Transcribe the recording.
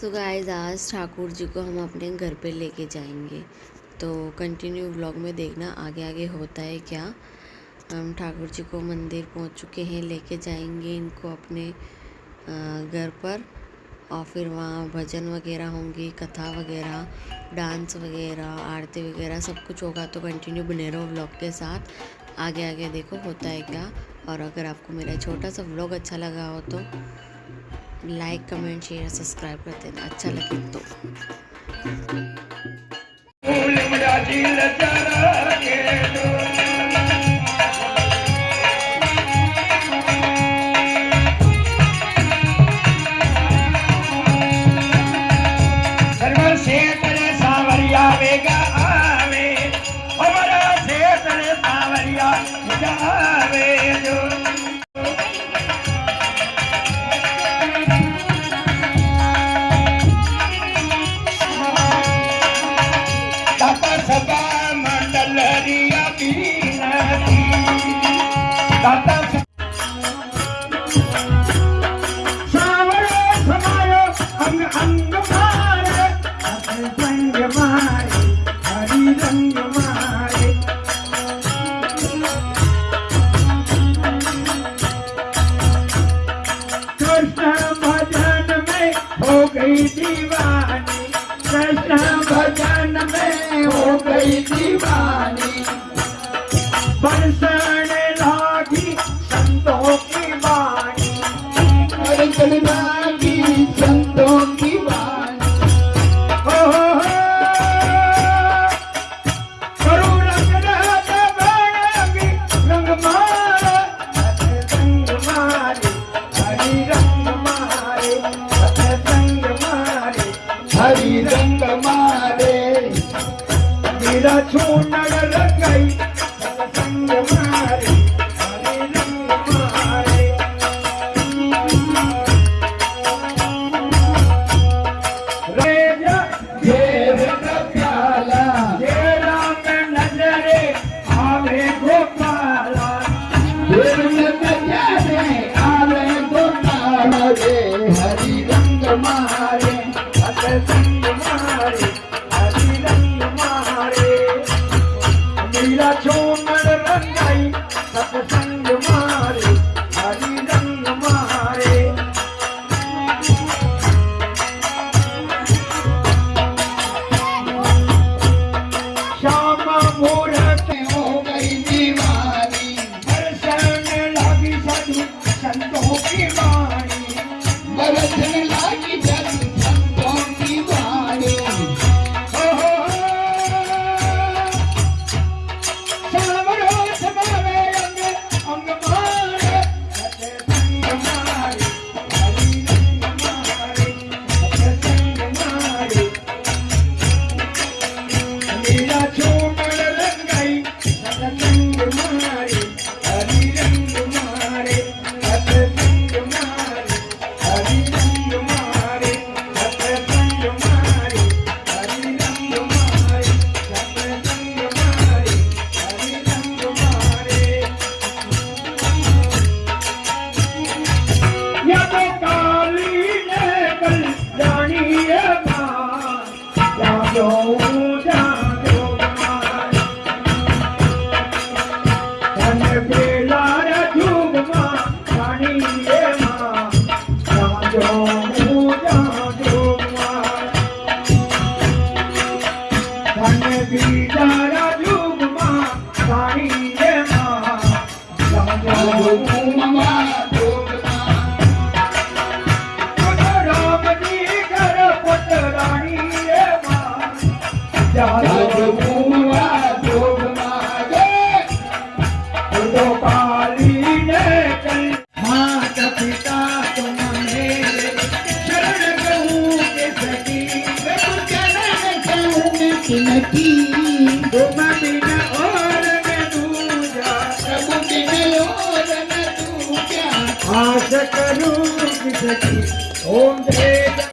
So guys आज ठाकुर जी को हम अपने घर पे लेके जाएंगे, तो कंटिन्यू व्लॉग में देखना आगे आगे होता है क्या। हम ठाकुर जी को मंदिर पहुंच चुके हैं, लेके जाएंगे इनको अपने घर पर, और फिर वहाँ भजन वगैरह होंगी, कथा वगैरह, डांस वगैरह, आरती वगैरह सब कुछ होगा। तो कंटिन्यू बने रहो व्लॉग के साथ, आगे आगे देखो होता है क्या। और अगर आपको मेरा छोटा सा व्लॉग अच्छा लगा हो तो लाइक कमेंट शेयर सब्सक्राइब कर देना, अच्छा लगे तो। दीवानी कृष्ण भजन में हो गई दीवानी, बरसने लागी संतों की वाणी, बरसने लागी संतों की वाणी। करू रंग रहते बेरंगी रंग मारे, रंग मारे हरी रंग मारे, हरी रंग मारे, मेरा छूनड़ लग गई संग मारे, हरी रंग मारे। रेजा घेर का प्याला, घेरा में नजरे आवे गोपाला, घेर में नजरे आवे गोपाला रे, हरी रंग मारे, संग मारे, हरी रंग मारे, मेरा चूनड़ रंगाई सत्संग मारे, हरी रंग मारे। श्याम मूरत हो गई दीवानी, बरसने लगी साधु संतों की वाणी, बरसने लगी साधु माता पिता तुम मेरे शरण कहूँ के सखी, तुम बिन और न दूजा, प्रभु बिन और न दूजा, आस करूँ कि सखी ओम